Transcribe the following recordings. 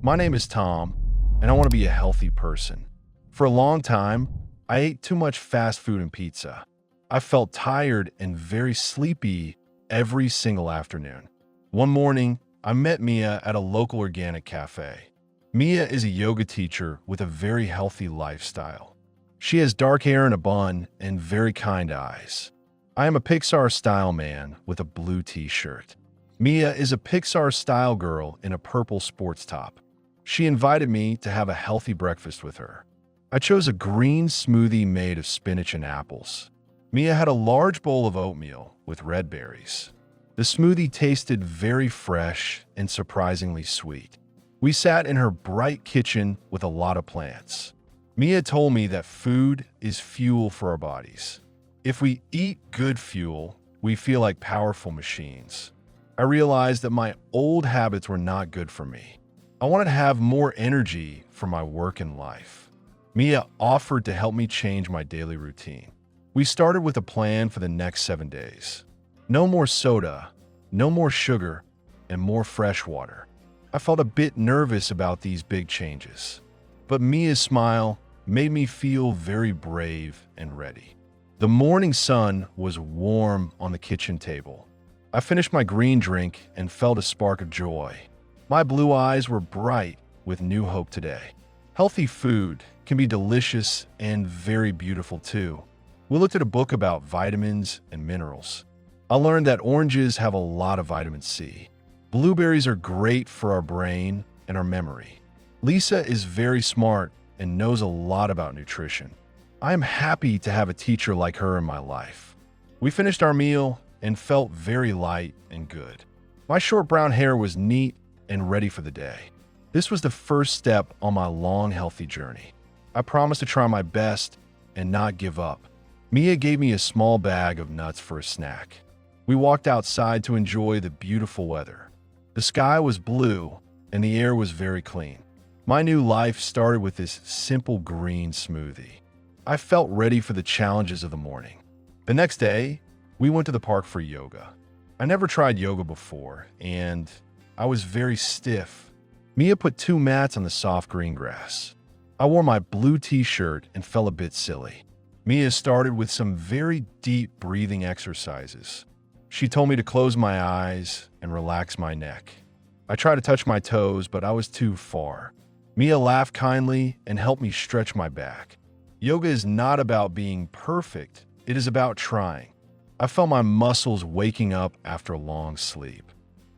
My name is Tom, and I want to be a healthy person. For a long time, I ate too much fast food and pizza. I felt tired and very sleepy every single afternoon. One morning, I met Mia at a local organic cafe. Mia is a yoga teacher with a very healthy lifestyle. She has dark hair in a bun and very kind eyes. I am a Pixar style man with a blue t-shirt. Mia is a Pixar style girl in a purple sports top. She invited me to have a healthy breakfast with her. I chose a green smoothie made of spinach and apples. Mia had a large bowl of oatmeal with red berries. The smoothie tasted very fresh and surprisingly sweet. We sat in her bright kitchen with a lot of plants. Mia told me that food is fuel for our bodies. If we eat good fuel, we feel like powerful machines. I realized that my old habits were not good for me. I wanted to have more energy for my work and life. Mia offered to help me change my daily routine. We started with a plan for the next 7 days. No more soda, no more sugar, and more fresh water. I felt a bit nervous about these big changes, but Mia's smile made me feel very brave and ready. The morning sun was warm on the kitchen table. I finished my green drink and felt a spark of joy. My blue eyes were bright with new hope today. Healthy food can be delicious and very beautiful too. We looked at a book about vitamins and minerals. I learned that oranges have a lot of vitamin C. Blueberries are great for our brain and our memory. Lisa is very smart and knows a lot about nutrition. I am happy to have a teacher like her in my life. We finished our meal and felt very light and good. My short brown hair was neat and ready for the day. This was the first step on my long, healthy journey. I promised to try my best and not give up. Mia gave me a small bag of nuts for a snack. We walked outside to enjoy the beautiful weather. The sky was blue and the air was very clean. My new life started with this simple green smoothie. I felt ready for the challenges of the morning. The next day, we went to the park for yoga. I never tried yoga before, and I was very stiff. Mia put 2 mats on the soft green grass. I wore my blue t-shirt and felt a bit silly. Mia started with some very deep breathing exercises. She told me to close my eyes and relax my neck. I tried to touch my toes, but I was too far. Mia laughed kindly and helped me stretch my back. Yoga is not about being perfect, it is about trying. I felt my muscles waking up after a long sleep.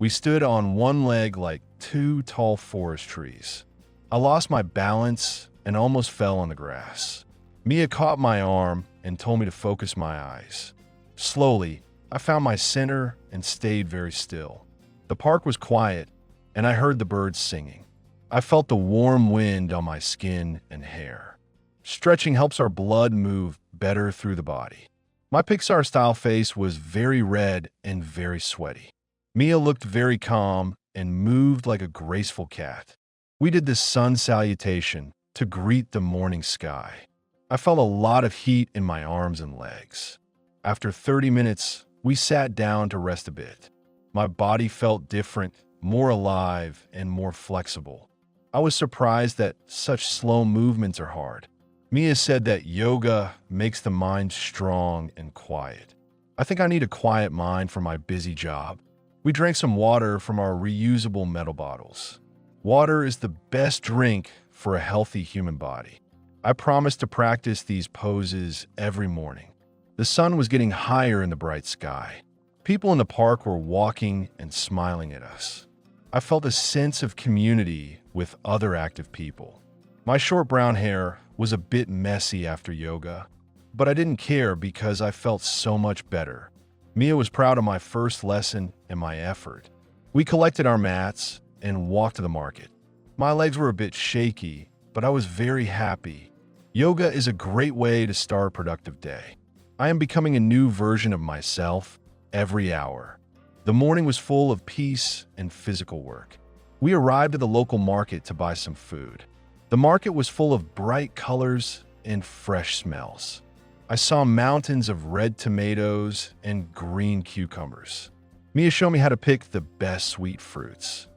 We stood on one leg like 2 tall forest trees. I lost my balance and almost fell on the grass. Mia caught my arm and told me to focus my eyes. Slowly, I found my center and stayed very still. The park was quiet, and I heard the birds singing. I felt the warm wind on my skin and hair. Stretching helps our blood move better through the body. My Pixar-style face was very red and very sweaty. Mia looked very calm and moved like a graceful cat. We did the sun salutation to greet the morning sky. I felt a lot of heat in my arms and legs. After 30 minutes, we sat down to rest a bit. My body felt different, more alive, and more flexible. I was surprised that such slow movements are hard. Mia said that yoga makes the mind strong and quiet. I think I need a quiet mind for my busy job. We drank some water from our reusable metal bottles. Water is the best drink for a healthy human body. I promised to practice these poses every morning. The sun was getting higher in the bright sky. People in the park were walking and smiling at us. I felt a sense of community with other active people. My short brown hair was a bit messy after yoga, but I didn't care because I felt so much better. Mia was proud of my first lesson and my effort. We collected our mats and walked to the market. My legs were a bit shaky, but I was very happy. Yoga is a great way to start a productive day. I am becoming a new version of myself every hour. The morning was full of peace and physical work. We arrived at the local market to buy some food. The market was full of bright colors and fresh smells. I saw mountains of red tomatoes and green cucumbers. Mia showed me how to pick the best sweet fruits.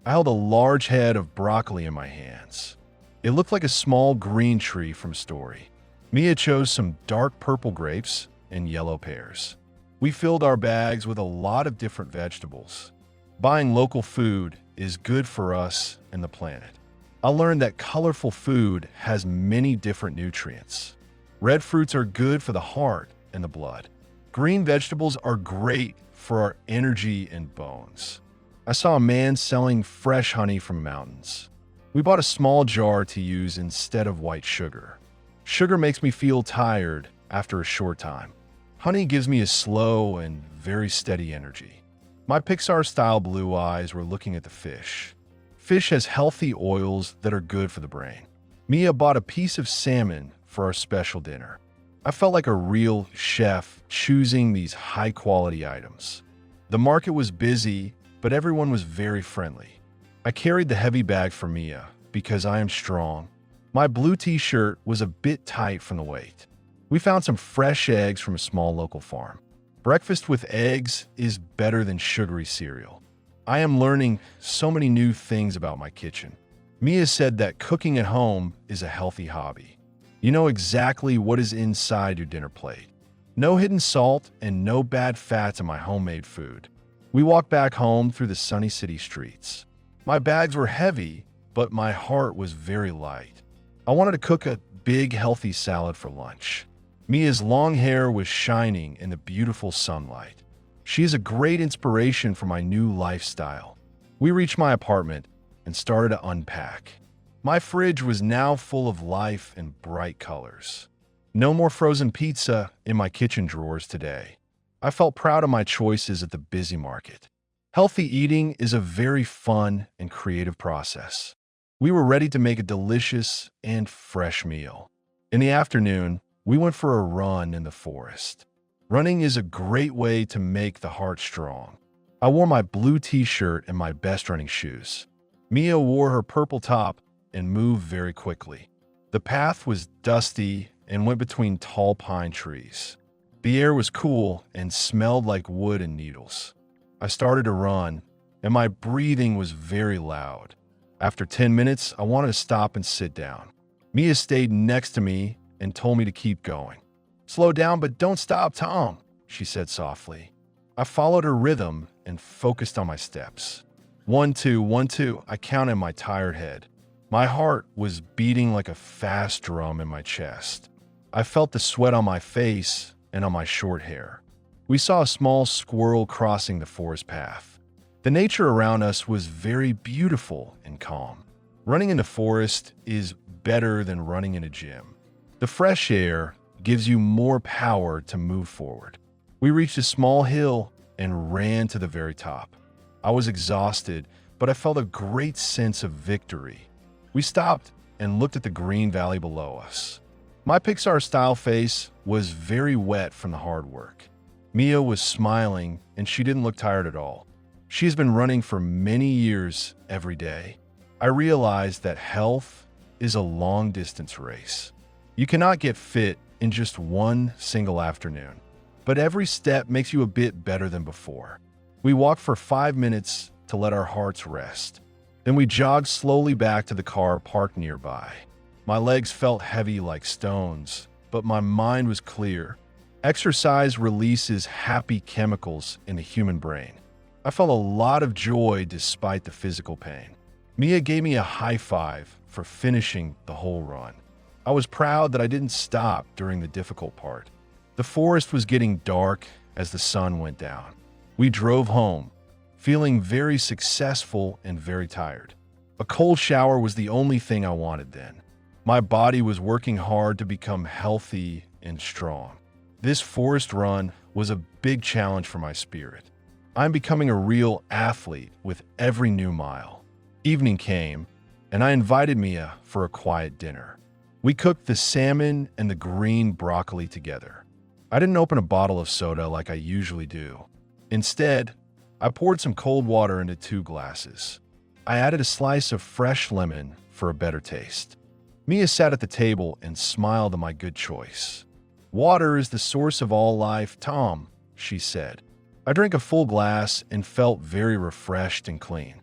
I held a large head of broccoli in my hands. It looked like a small green tree from a story. Mia chose some dark purple grapes and yellow pears. We filled our bags with a lot of different vegetables. Buying local food is good for us and the planet. I learned that colorful food has many different nutrients. Red fruits are good for the heart and the blood. Green vegetables are great for our energy and bones. I saw a man selling fresh honey from mountains. We bought a small jar to use instead of white sugar. Sugar makes me feel tired after a short time. Honey gives me a slow and very steady energy. My Pixar-style blue eyes were looking at the fish. Fish has healthy oils that are good for the brain. Mia bought a piece of salmon for our special dinner. I felt like a real chef choosing these high-quality items. The market was busy, but everyone was very friendly. I carried the heavy bag for Mia because I am strong. My blue t-shirt was a bit tight from the weight. We found some fresh eggs from a small local farm. Breakfast with eggs is better than sugary cereal. I am learning so many new things about my kitchen. Mia said that cooking at home is a healthy hobby. You know exactly what is inside your dinner plate. No hidden salt and no bad fats in my homemade food. We walked back home through the sunny city streets. My bags were heavy, but my heart was very light. I wanted to cook a big, healthy salad for lunch. Mia's long hair was shining in the beautiful sunlight. She is a great inspiration for my new lifestyle. We reached my apartment and started to unpack. My fridge was now full of life and bright colors. No more frozen pizza in my kitchen drawers today. I felt proud of my choices at the busy market. Healthy eating is a very fun and creative process. We were ready to make a delicious and fresh meal. In the afternoon, we went for a run in the forest. Running is a great way to make the heart strong. I wore my blue t-shirt and my best running shoes. Mia wore her purple top and moved very quickly. The path was dusty and went between tall pine trees. The air was cool and smelled like wood and needles. I started to run, and my breathing was very loud. After 10 minutes, I wanted to stop and sit down. Mia stayed next to me and told me to keep going. "Slow down, but don't stop, Tom," she said softly. I followed her rhythm and focused on my steps. 1, 2, 1, 2, I counted my tired head. My heart was beating like a fast drum in my chest. I felt the sweat on my face and on my short hair. We saw a small squirrel crossing the forest path. The nature around us was very beautiful and calm. Running in the forest is better than running in a gym. The fresh air gives you more power to move forward. We reached a small hill and ran to the very top. I was exhausted, but I felt a great sense of victory. We stopped and looked at the green valley below us. My Pixar-style face was very wet from the hard work. Mia was smiling, and she didn't look tired at all. She has been running for many years every day. I realized that health is a long-distance race. You cannot get fit in just one single afternoon, but every step makes you a bit better than before. We walked for 5 minutes to let our hearts rest. Then we jogged slowly back to the car parked nearby. My legs felt heavy like stones, but my mind was clear. Exercise releases happy chemicals in the human brain. I felt a lot of joy despite the physical pain. Mia gave me a high five for finishing the whole run. I was proud that I didn't stop during the difficult part. The forest was getting dark as the sun went down. We drove home, feeling very successful and very tired. A cold shower was the only thing I wanted then. My body was working hard to become healthy and strong. This forest run was a big challenge for my spirit. I'm becoming a real athlete with every new mile. Evening came, and I invited Mia for a quiet dinner. We cooked the salmon and the green broccoli together. I didn't open a bottle of soda like I usually do. Instead, I poured some cold water into 2 glasses. I added a slice of fresh lemon for a better taste. Mia sat at the table and smiled at my good choice. "Water is the source of all life, Tom," she said. I drank a full glass and felt very refreshed and clean.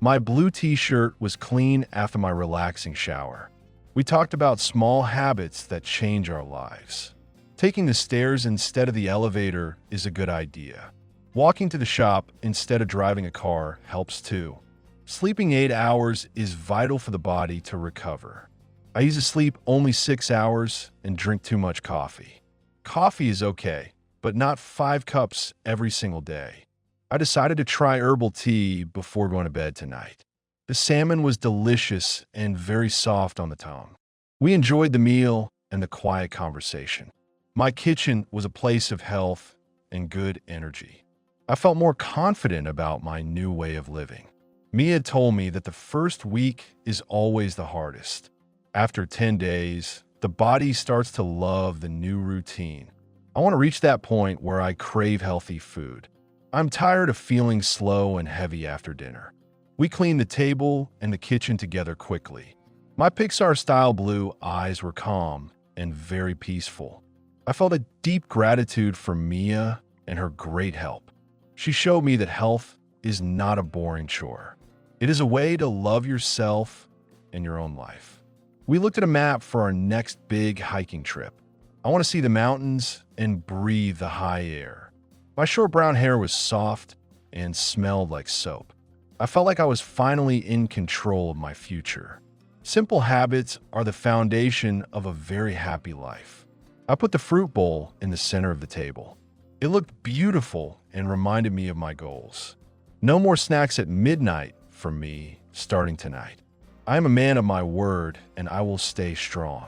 My blue t-shirt was clean after my relaxing shower. We talked about small habits that change our lives. Taking the stairs instead of the elevator is a good idea. Walking to the shop instead of driving a car helps too. Sleeping 8 hours is vital for the body to recover. I used to sleep only 6 hours and drink too much coffee. Coffee is okay, but not 5 cups every single day. I decided to try herbal tea before going to bed tonight. The salmon was delicious and very soft on the tongue. We enjoyed the meal and the quiet conversation. My kitchen was a place of health and good energy. I felt more confident about my new way of living. Mia told me that the first week is always the hardest. After 10 days, the body starts to love the new routine. I want to reach that point where I crave healthy food. I'm tired of feeling slow and heavy after dinner. We cleaned the table and the kitchen together quickly. My Pixar-style blue eyes were calm and very peaceful. I felt a deep gratitude for Mia and her great help. She showed me that health is not a boring chore. It is a way to love yourself and your own life. We looked at a map for our next big hiking trip. I want to see the mountains and breathe the high air. My short brown hair was soft and smelled like soap. I felt like I was finally in control of my future. Simple habits are the foundation of a very happy life. I put the fruit bowl in the center of the table. It looked beautiful and reminded me of my goals. No more snacks at midnight for me starting tonight. I am a man of my word and I will stay strong.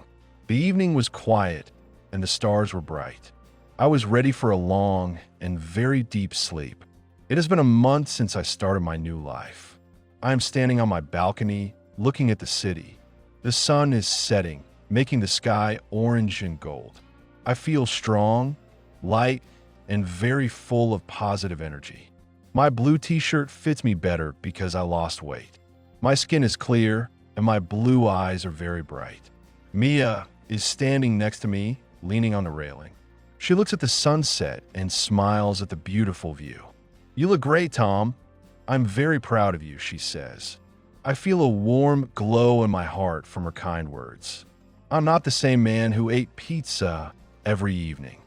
The evening was quiet and the stars were bright. I was ready for a long and very deep sleep. It has been a month since I started my new life. I am standing on my balcony, looking at the city. The sun is setting, making the sky orange and gold. I feel strong, light, and very full of positive energy. My blue t-shirt fits me better because I lost weight. My skin is clear, and my blue eyes are very bright. Mia is standing next to me, leaning on the railing. She looks at the sunset and smiles at the beautiful view. "You look great, Tom. I'm very proud of you," she says. I feel a warm glow in my heart from her kind words. I'm not the same man who ate pizza every evening.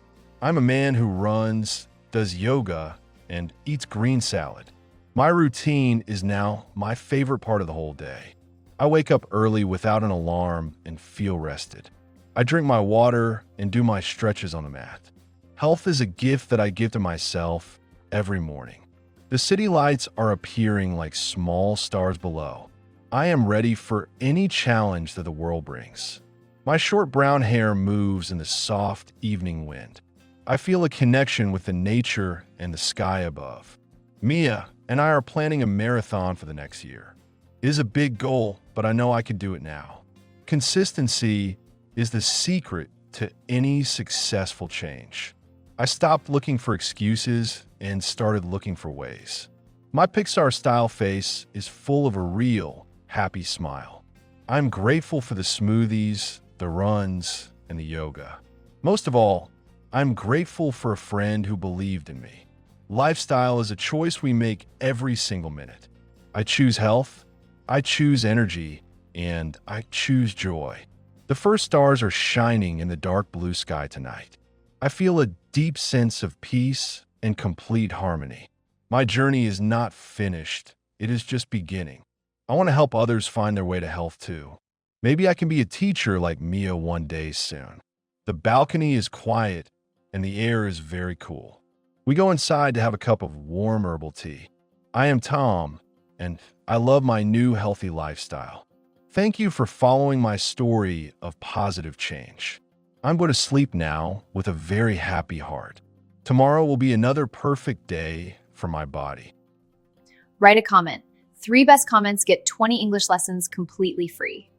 I'm a man who runs, does yoga, and eats green salad. My routine is now my favorite part of the whole day. I wake up early without an alarm and feel rested. I drink my water and do my stretches on the mat. Health is a gift that I give to myself every morning. The city lights are appearing like small stars below. I am ready for any challenge that the world brings. My short brown hair moves in the soft evening wind. I feel a connection with the nature and the sky above. Mia and I are planning a marathon for the next year. It is a big goal, but I know I can do it now. Consistency is the secret to any successful change. I stopped looking for excuses and started looking for ways. My Pixar-style face is full of a real, happy smile. I'm grateful for the smoothies, the runs, and the yoga. Most of all, I'm grateful for a friend who believed in me. Lifestyle is a choice we make every single minute. I choose health, I choose energy, and I choose joy. The first stars are shining in the dark blue sky tonight. I feel a deep sense of peace and complete harmony. My journey is not finished, it is just beginning. I want to help others find their way to health too. Maybe I can be a teacher like Mia one day soon. The balcony is quiet and the air is very cool. We go inside to have a cup of warm herbal tea. I am Tom, and I love my new healthy lifestyle. Thank you for following my story of positive change. I'm going to sleep now with a very happy heart. Tomorrow will be another perfect day for my body. Write a comment. 3 best comments get 20 English lessons completely free.